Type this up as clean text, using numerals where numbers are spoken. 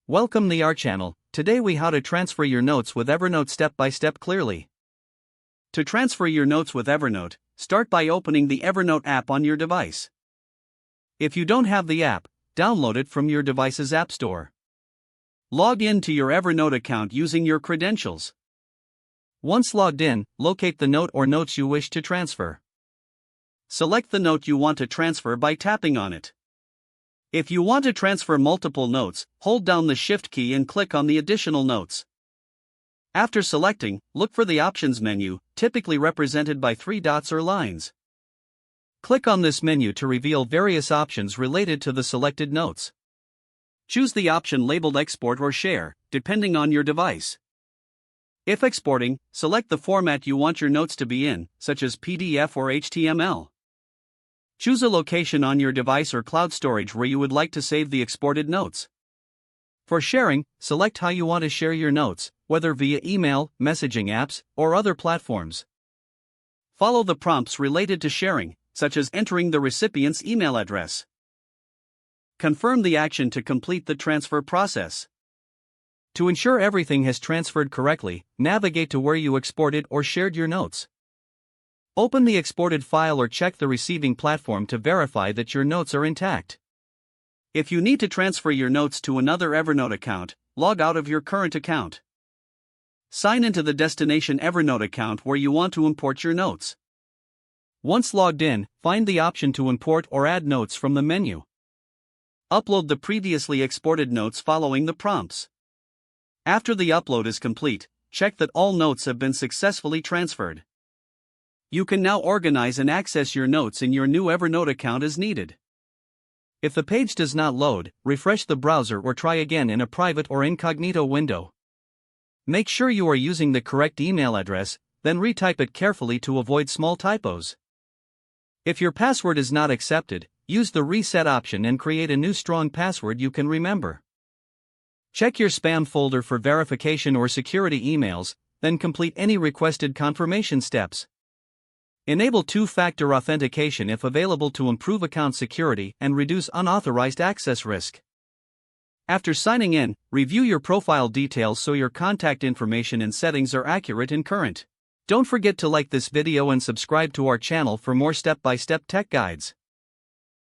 Welcome to our channel. Today we how to transfer your notes with Evernote step by step clearly. To transfer your notes with Evernote, start by opening the Evernote app on your device. If you don't have the app, download it from your device's app store. Log in to your Evernote account using your credentials. Once logged in, locate the note or notes you wish to transfer. Select the note you want to transfer by tapping on it. If you want to transfer multiple notes, hold down the Shift key and click on the additional notes. After selecting, look for the Options menu, typically represented by 3 dots or lines. Click on this menu to reveal various options related to the selected notes. Choose the option labeled Export or Share, depending on your device. If exporting, select the format you want your notes to be in, such as PDF or HTML. Choose a location on your device or cloud storage where you would like to save the exported notes. For sharing, select how you want to share your notes, whether via email, messaging apps, or other platforms. Follow the prompts related to sharing, such as entering the recipient's email address. Confirm the action to complete the transfer process. To ensure everything has transferred correctly, navigate to where you exported or shared your notes. Open the exported file or check the receiving platform to verify that your notes are intact. If you need to transfer your notes to another Evernote account, log out of your current account. Sign into the destination Evernote account where you want to import your notes. Once logged in, find the option to import or add notes from the menu. Upload the previously exported notes following the prompts. After the upload is complete, check that all notes have been successfully transferred. You can now organize and access your notes in your new Evernote account as needed. If the page does not load, refresh the browser or try again in a private or incognito window. Make sure you are using the correct email address, then retype it carefully to avoid small typos. If your password is not accepted, use the reset option and create a new strong password you can remember. Check your spam folder for verification or security emails, then complete any requested confirmation steps. Enable two-factor authentication if available to improve account security and reduce unauthorized access risk. After signing in, review your profile details so your contact information and settings are accurate and current. Don't forget to like this video and subscribe to our channel for more step-by-step tech guides.